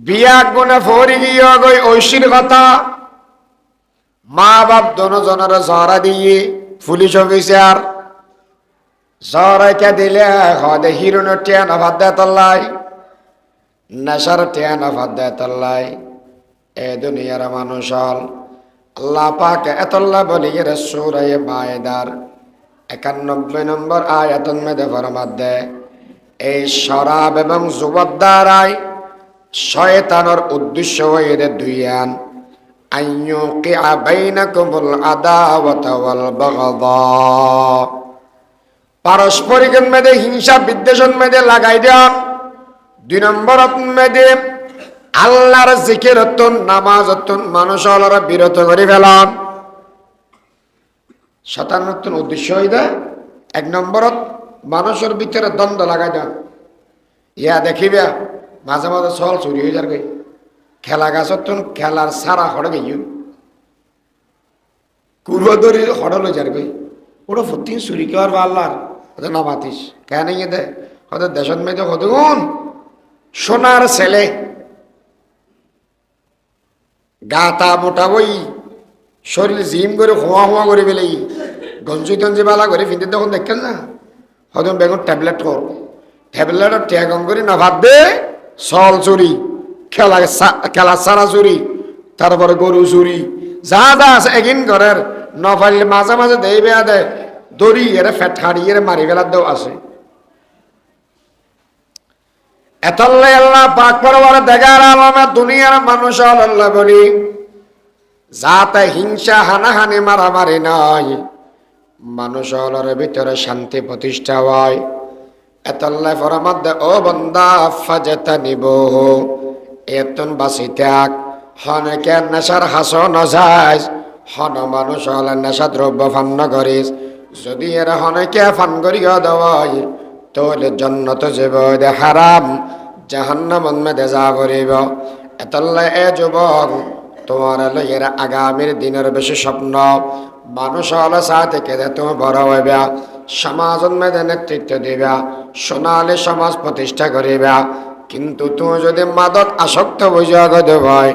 বিয়া গুণে ফরি গিয়ে গই ঐশীর কথা মা বাপ দনজনের জরা দিয়ে পুলিশ অফিসার জরাইকা দিলে হদে হিরোন টিয়ান ভাত দেয় তল্লাই নেশার টিয়ান ভাত দেয় তল্লাই এ দুনিয়ার মানুষ হল আল্লাহ পাক এতল্লা বলি এর সূরা মায়েদার 91 নম্বর আয়াতুল মধ্যে ফরমাত দেয় এই শরাব এবং যুবক দ্বারাই শয়তানের উদ্দেশ্য হয়ে দুইয়ান আইয়ুকিআ বাইনাকুমুল আদাওয়াতা ওয়াল বাগদা পারস্পরিক মধ্যে হিংসা বিদ্বেষের মধ্যে লাগাই দেন। 2 নম্বর মধ্যে আল্লাহর জিকির নামাজ মানুষের বিরত করে ফেলান। 57 উদ্দেশ্য হইতে 1 নম্বরত মানুষের ভিতরে দ্বন্দ্ব লাগাই দেন। ইয়া দেখিবে মাঝে মাঝে চল চুরি হয়ে যাবে খেলা গাছত খেলার সারা হড়ে গেই কুরবদরি হড়ল যাবে ওটা ফতি চুরি কর বা আল্লাহর ওদের না মাতিস কেন দে ওদের দেশত মেয়েদের হতুন সোনার ছেলে গাতা মোটা বই শরীর জিম করে হোয়া হোয়া করে ফেলে গঞ্জি টঞ্জি বালা করে ফিনতে তখন দেখেন না হয়তো বেগুন ট্যাবলেট কর ট্যাবলেট ট্যাগম করে না ভাত দে চল চুরি খেলা সারা চুরি তারপরে গরু চুরি যা যা আছে এগিন ঘরের নফাইলে মাঝে মাঝে দেই বেয়া দে দড়ি এর ফেট হাড়ি এর মারি ফেলার দেও আছে এতল্লাই আল্লাহ পাক পরবার দেখার আলামা দুনিয়ার মানুষ আল্লাহ বলি যাতে হিংসা হানাহানি মারামারি নয় মানুষের ভিতরে শান্তি প্রতিষ্ঠা হয়। এতল্লাই ফরমাত দে ও বন্দা ফাজতানিবুহ এতন বাসিতাক হনকে নেশার হাসো নজাইজ হন মানুষ হলে নেশা দ্রব্য ফান্ন করিস যদি এর হনকে ফান করিয়া দেওয়াই তাহলে জন্নত যাব দে হারাম জাহান্নাম মধ্যে যা করিব। এতল্লাই এ যুবক তোমার লইয়ের আগামীর দিনের বেশি স্বপ্ন মানুষ হলে সাথে কেঁদে তুমি বড় হইবা সমাজের মধ্যে নেতৃত্ব দিবা সোনালী সমাজ প্রতিষ্ঠা করিবা কিন্তু তুমি যদি মাদক আসক্ত বুঝা হয়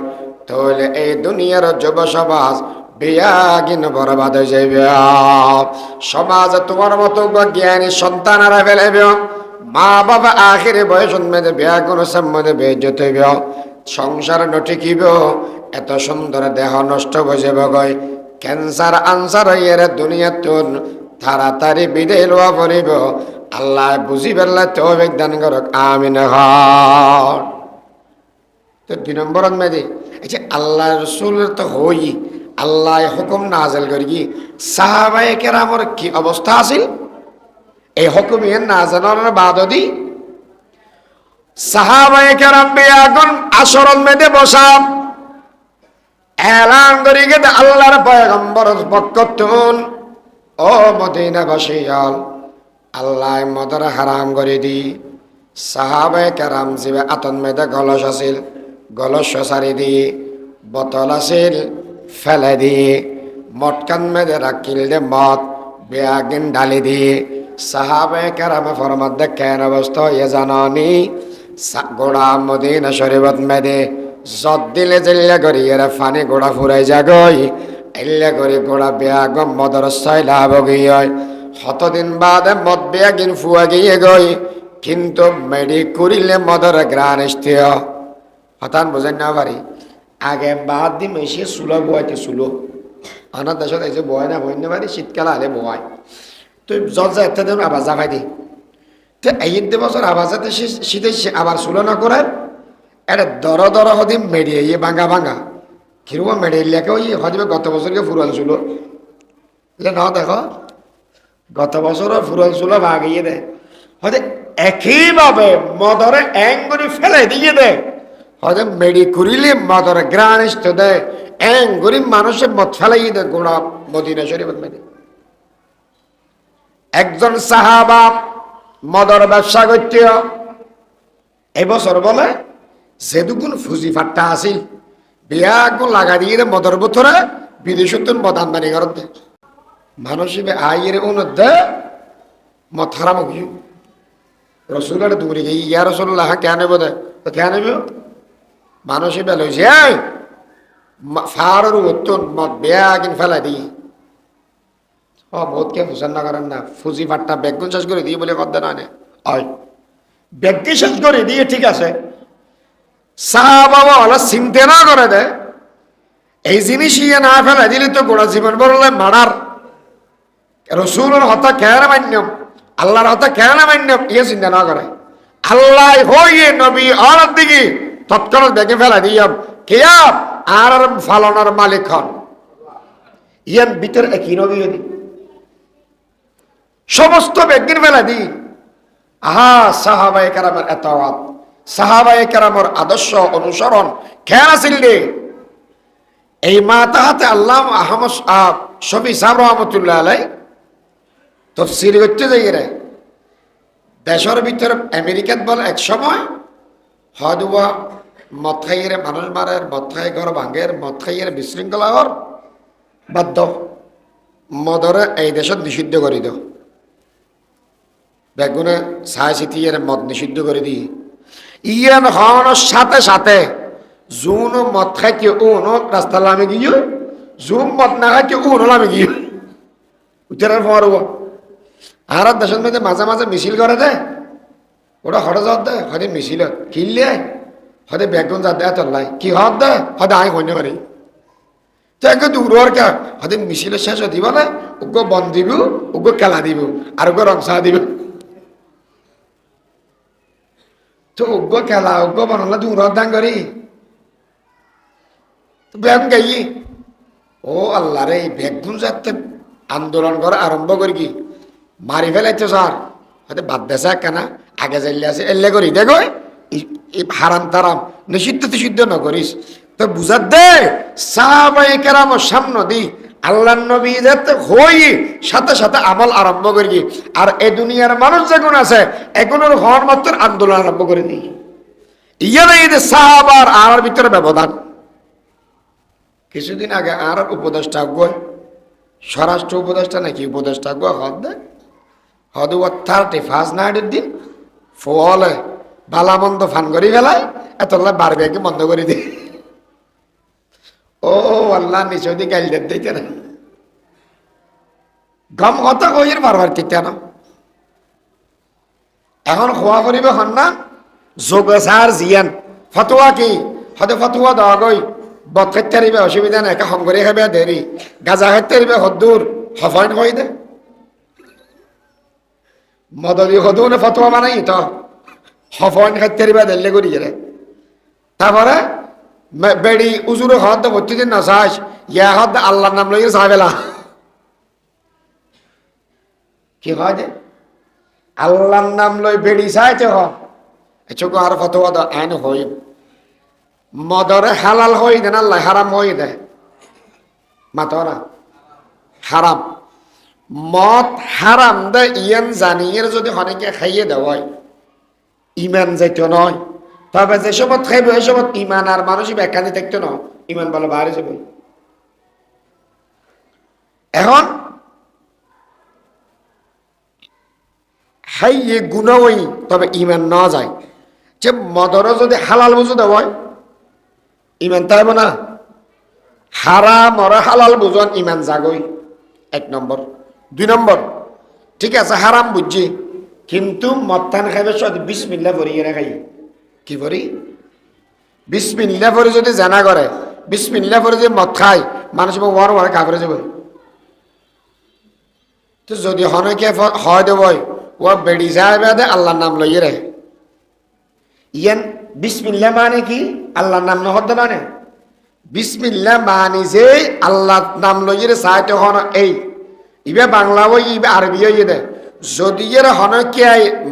তাহলে এই দুনিয়ার যুব সমাজ বিয়াগিন বরবাদ হয়ে যাইবে। সমাজে তোমার মতো জ্ঞানী সন্তানারা ফেলাইবে মা বাবা আখিরে বয়সের মধ্যে বিয়াগুন সম্বন্ধে বেজ্জত হইব সংসার নটিকিব এত সুন্দর দেহ নষ্ট হয়ে যাবে গয় ক্যান্সার আনসার হইয়ে দুনিয়াতুন তাড়াতাড়ি বিদায় লওয়া পড়িব আল্লাহ বুঝি পেলা তৌফিক দান করক আমিন। তো 2 নম্বর মেদি আচ্ছা আল্লাহ রসুলের তো হই আল্লাহ হুকুম নাজেল করি কি সাহাবায়ে কেরামের কি অবস্থা আছিল এই হুকুম না জানার বাদদি সাহাবায়ে কেরাম বিয়াগুন আসরল মেদে বসা এলান করি গে আল্লাহর পয়গম্বর বকতুন ও মদিনাবাসীয়াল আল্লাহ মদর হারাম করে দি সাহাবায়ে কেরাম জিবে আতন মেদে গলস আছিল গলস সারি দিয়ে বোতল আছিল ফেলে দিয়ে মটকান মেদে রাখিল দে মদ বেয়াগিন ডালি দিয়ে সাহাবায়ে কেরামে ফরমাত দে কেন অবস্থা এ জানানি গোড়া মদিনা শরীফত মেদে যত দিলে জেল্লা করি এরা ফানি গোড়া ফুরাই যাগই এল্লা করে গোড়া বেয়াগ মদর সয়লা বগি হয় কতদিন বাদে মদ বেয়াগিন ফুয়া গিয়ে গই কিন্তু মেডি করিলে মদর গ্রান ইস্তিয় হঠাৎ বোঝেন না পারি আগে বাদ দি মেশিয়ে চুলো বয়াইতে চুলো আনার দেশত এই যে বয় না বই না পারি শীতকাল আলে বয় তো জল যা একটা দেন আবার জাফাই দি তো এই বছর আবার যাতে শীতে আবার চুলো না করে এটা দর হদি মেডিয়ে ইয়ে ভাঙা ভাঙা কিরকম মেডিয়ে লেখে ওই হদিবে গত বছরকে ফুরাল চুলো না দেখো গত বছরও ফুরাল চুলো ভাঙিয়ে দেয় হয়তো একইভাবে মদরে অ্যাঙ্গুরি ফেলে দিয়ে দেয় হয়তো মেডি করিলে মদর গ্রানিষ্ট দেয় অ্যাঙ্গুরি মানুষের মদ ফেলাই দেয় গোড়া মদিনা শরীফের মেদে। একজন সাহাবা মদর ব্যবসা করতে এবছর বলে যেদুগুন ফুজি ফাট্টা আছিল বিয়াগুন লাগা দিয়ে মদর বোতরে বিদেশত মদ আমদানি করতে মানুষ আইয়ের অনুদ্ধে মদ হারাম গিয়ে রসুলের দূরে গিয়ে ইয়া রসুল্লাহ কেন বোধ তো কেন মানুষই বেল হয়েছে ফাড়ের উত্তর মদ বেয়া কিন ফেলাই দিই বোধকে ফুসান না করেন না ফুজি ফাট্টা বেগুন শেষ করে দিয়ে বলে কদ্দা নয় হয় ব্যক্তি শেষ করে দিয়ে ঠিক আছে সাহাবা হলো চিনতে না করে দেয় এই জিনিস ইয়ে না ফেলে দিলে তো গোড়া জীবন বললে মারার রসুলের হতা কেন মান্যম আল্লাহর হতা কেন মান্যম ইয়ে চিন্তা না করে আল্লাহ হইয়ে নবী আর দিকে তৎক্ষণাৎ বেগে ফেলা দিয়াম কেয়াব আর ফালনার মালিক হন ইয়ান ভিতরে একই নবী সমস্ত ব্যক্তির ফেলা দি আহা সাহাবায়ে কেরামের এতাওয়াত সাহাবায়ে কেরামের আদর্শ অনুসরণ খেয়াল আছিল রে এই মাতাহাতে আল্লাহ আহমদ শফি সাহেব রহমতুল্লাহ আলাই তফসির করতে যাই রে দেশের ভিতরে আমেরিকাত বলে এক সময় হদুয়া মদ খাইয়ের মানুষ মারের মদ খাই ঘর ভাঙের মদ খাইয়ের বিশৃঙ্খলা হর বাধ্য মদরে এই দেশত নিষিদ্ধ করে দাও বেগুনে ছাই চিটিয়ে মদ নিষিদ্ধ করে দি ইয়ান হওয়ানোর সাথে সাথে জুন মদ খাইতে উন রাস্তা লামে গিয়ে জুম মদ না খাইতে উন লামে গিয়ে উত্তরের ফর আর দেশের মধ্যে মাঝে মাঝে মিছিল করে দেয় ওটা হঠাৎ যাওয়ার দেয় হয়তো মিছিল কিনলে হয়তো বেগুন যা দেয় তোলাই কি হওয়ার দেয় হয়তো আয় হইতে পারি তো একটু দূর আর কে হয়তো মিছিলের শেষ দিব না ওকে বন দিব ওকে খেলা দিব আর ওকে রংসা দিব তো ওকে খেলা ওকে বনলা দূর দান করি বেগুন গাই ও আল্লাহ রে বেগুন যাতে আন্দোলন করা আরম্ভ করি কি মারি ফেলাইতো স্যার হয়তো বাদ দেশা কেনা আগে যাইলে আছে এলে করি দেখো হারাম তারাম নিষিদ্ধ সিদ্ধ ন করিস তো বুঝার দে সাহাবায়ে কেরামের সামনে দি আল্লাহ নবী যাতে হই সাথে সাথে আমল আরম্ভ করি আর এই দুনিয়ার মানুষ যেগুলো আছে এগুলোর হওয়ার মাত্র আন্দোলন আরম্ভ করে দিই ইয়ানে এই যে সাহাবার আর ভিতরে ব্যবধান কিছুদিন আগে আর উপদেষ্টা গয় স্বরাষ্ট্র উপদেষ্টা নাকি উপদেষ্টা গয় হদ দেয় হদু 31 নাইটের দিন ফলে বালা মন্দ ফান করি ফেলায় এতলা বারবিয়াকে বন্ধ করে দিই ও আল্লাহ নিশ্চয় দিয়ে গাইল দিতে না গম কথা কইয়ের বারবার দিতে না এখন খোয়া করিবে হন না যোগসার জিয়ান ফতোয়া কি হয়তো ফতোয়া দেওয়া গই বদ খাইতে পারিবে অসুবিধা নাই একা সংকরি খাবে দেরি গাজা খাইতে পারিবে হদ্দুর হফাইন কই দে মদলি হদুনে ফতোয়া বানাই তো হফাইন খাইতে পারিবে দেরলে করি গেলে তারপরে বেড়ি উজুরে হদ প্রতিদিন না চাস ইয়া হদ আল্লাহর নাম লইয়ে চাবেলা কি হয় যে আল্লাহর নাম লই বেড়ি চাইতে হ চোখ আর ফতোয়া দা আইন হই মদরে হালাল হই দেন আল্লাহ হারাম হই দে মাতরা হারাম মদ হারাম দে ইয়ান জানিয়ে যদি অনেকে খাইয়ে দেওয়াই ইমান যাইতো নয় তবে যে সময় খাইবে ওই সময় ইমান আর মানুষই ব্যাখ্যানি থাকতো না ইমান বলে বাইরে যাবে এখন হাইয়ে গুণাওই তবে ইমান না যায় যে মদরও যদি হালাল বুঝো দেওয়াই ইমান তাইব না হারাম আর হালাল বুঝন ইমান জাগই 1 নম্বর 2 নম্বর ঠিক আছে হারাম বুঝছি কিন্তু মত্তান খাইবে সদ বিসমিল্লাহ পড়িয়ে খাই কি পড়ি বিসমিল্লাহ পড়ে যদি জানা করে বিসমিল্লাহ পড়ে যদি মদ খায় মানুষ ওয়ার ওয়ার কাপড়ে যাবে তো যদি হনকে হয় দেব ও বেড়ি যায় বেদে আল্লাহর নাম লইয়ে রে ইয়ান বিসমিল্লাহ মানে কি আল্লাহর নাম নহদ মানে বিসমিল্লাহ মানে যে আল্লাহর নাম লইয়ে রে সাইতে হন এই ইবে বাংলা ওই ইবে আরবি হইয়ে দে যদি এর হনকে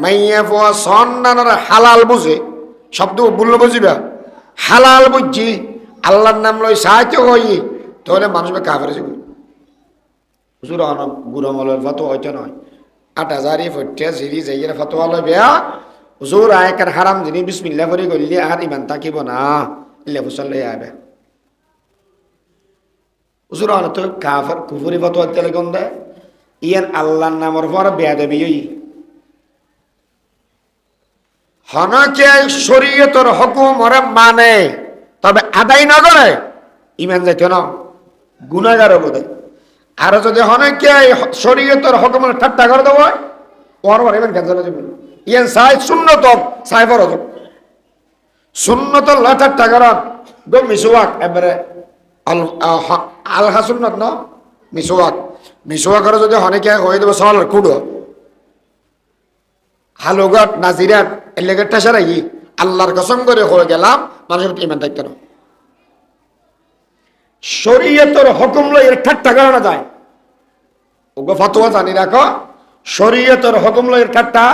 মাইয়া ফোয়া সন্নানের হালাল বুঝে শব্দ বললো বুঝিবা হালাল বুঝছি আল্লাহর নাম লই সাইতে হই তাহলে মানুষ কাফেরে যাবে হুজুর অনব গুরমলের ফটো হইতে নয় 8000 ফুটে জিরি যাইয়ের ফতোয়া লই বেয়া হুজুর আয়কার হারাম জিনি বিসমিল্লাহ পড়ি গলি আর ইমান তাকিব না ইল্লা ফুসাল্লে আবে হুজুর অন তো কাফের কুফরি ফতোয়া তেলে গন্দা ইয়ান আল্লাহর নামের পর বেয়াদবি হই হনকে শরীয়তের হুকুম ওরে মানে তবে আদায় না করে ইমান যাইতো না, গুনাহগার বোধ। আর যদি অনেকে শরীয়তের হুকুমের ঠাট্টা করে দেবো ওর ইমান ক্যান্সেল হয়ে যাবে। ইয়ান সাই সুন্নত সাই ফরজ সুন্নত ঠাট্টা করা গো মিসওয়াক এবারে আলহা সুন্নত ন মিসওয়াক মিসওয়াকের যদি অনেকে হয়ে দেবো সল কুড়ো হালুগাট নাজিরাট এর লেগে টেসারাই আল্লাহর কসম করে হয়ে গেলাম মানুষের ইমান থাকতে না। শরীয়তের হুকুম লইয়ের ঠাট্টা করা না যায়, ওগো ফতোয়া জানি রাখো, শরীয়তের হুকুম লইয়ের ঠাট্টা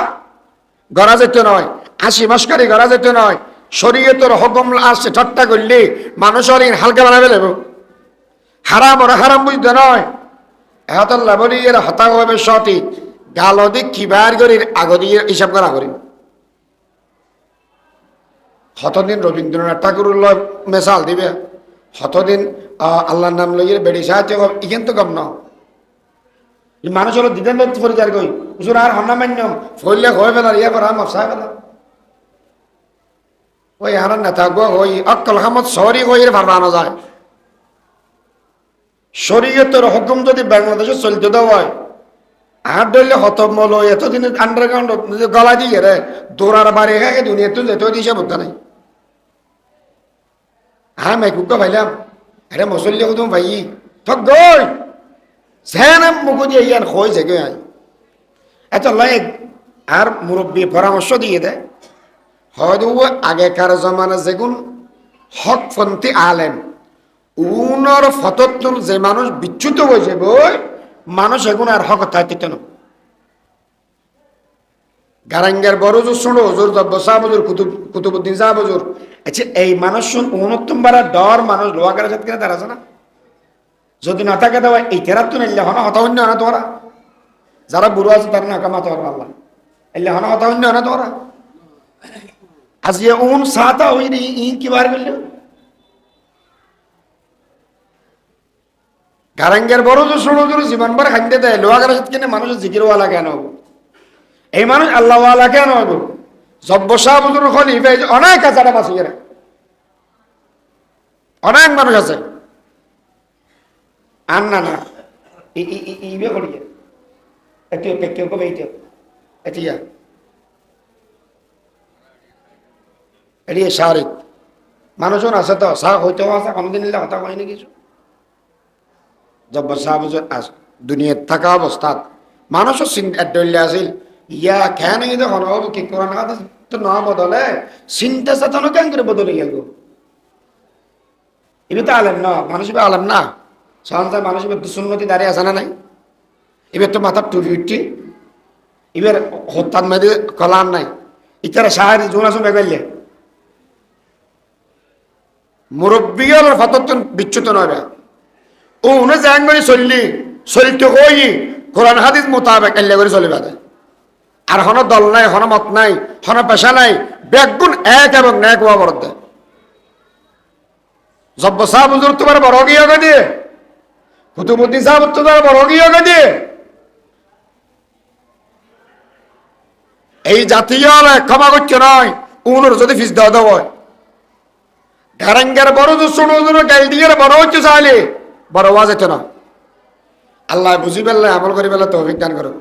গড়া যেতে নয়, 80 মাসকারি গড়া যেতে নয়। শরীয়তের হুকুম আসছে ঠাট্টা করলে মানুষের হালকা বানাবে লেব, হারাম ওরা হারাম বুঝতে নয়। এহতাল্লাহ বলি এর হতাভাবে সতী গালদি কিবার গরির আগদিয়ে হিসাব করা করি। হতদিন রবীন্দ্রনাথ ঠাকুর মেসাল দিবে, হতদিন আল্লাহর নাম লইয়ে বেড়ি সাহায্য ইখান তো কম না। মানুষ হলো দিতেন পরিচার কই উসুর আর হন্না মান্যম ফইলে হয়ে ফেলার ইয়ে করা মশায় ফেলা ওই আর নেতা গো ওই অক্কল হামদ সরি কইয়ের ভাড়ানো যায়। শরীয়তের হুকুম যদি বাংলাদেশে চলতে দেওয়া হয় আর ধরলে হতমল এতদিন আন্ডারগ্রাউন্ড গলা দিয়ে রে দৌড়ার বাড়ি খাই দুনিয়া তো যেত দিছে বোধ নাই। হ্যাঁ মেকুকা ভাইলাম আরে মুসল্লি তুমি ভাই থক গই সেন মুখ দিয়ে ইয়ান হয়ে যায় আই এত লাইক আর মুরব্বী পরামর্শ দিয়ে দেয় হয়তো আগেকার জমানা যেগুন হকপন্থী আলেম উনর ফততুন যে মানুষ বিচ্যুত হয়েছে বই মানুষ এগুন আর হক থাকতে না। গারাঙ্গের বড় জোর শুনো হজুর শাহ বজুর কুতুবুদ্দিন শাহ বজুর আচ্ছা এই মানুষ শুন উনত্তম বারা ডর মানুষ লোহা করে সাথে কিনা তার আছে না যদি না থাকে দেওয়া এই তেরাত তো নিলে হনা হতা অন্য না তোরা যারা বুড়ো আছে তার না কামাতে পারবো আল্লাহ এলে হনা হতা অন্য না তোরা আজ উন সাতা হইনি ই কি বার করল গারাঙ্গের বড় জোর শুনো জোর জীবনবার খাইতে দেয় লোহা করে সাথে কিনে মানুষের জিকিরওয়ালা কেন হবো এই মানুষ আল্লাহওয়ালা কেন হইব জব্ব শাহ বুজুর খলিফা অনেক আছে বাসিয়েরা অনেক মানুষ আছে আর না না ইবে করিয়ে এটিও কেউ কবে এইটিও এটিয়া এটি শাহরিক মানুষজন আছে তো শাহ হইতেও আছে কোনোদিন নিলে হতা হয়নি কিছু জব্ব শাহ বুজুর দুনিয়াত থাকা অবস্থাত মানুষও চিন্তা আছিল ইয়া কেন দেখুন কি কোরআন হাদিস তো না বদলে চিন্তা চেতনা কেন করে বদলে গেল এবার তো আলেম না মানুষ আলেম না সহজে মানুষ এবার দুসুন্নতি দাঁড়িয়ে আসে না নাই এবার তো মাথার টুপি উঠছি এবার হত্যার মেয়েদের কলার নাই ইতারা সাহায্য জোন আসুন বেগাইলে মুরব্বীর ফতত বিচ্যুত নয় ও উনি জ্যাং করে চললি চলিত কই কোরআন হাদিস মোতাবেক এল্লে করে চলিবা আর হন দল নাই হন মত নাই হন পেশা নাই বেগুন এক এবং ন্যাক হওয়া বরদ জব্ব শাহ বুজুর তোমার বড় গিয়ে দিয়ে কুতুবুদ্দিন সাহেব তোমার বড় গিয়ে দিয়ে এই জাতীয় ক্ষমা করছে নয় উনুর যদি ফিস দেওয়া দেব ঘারাঙ্গের বড় যে শুনো গাইল দিয়ে বড় হচ্ছে চাইলে বড় হওয়া যেত না। আল্লাহ বুঝি পেলে আমল করি পেলে তৌফিক দান করো।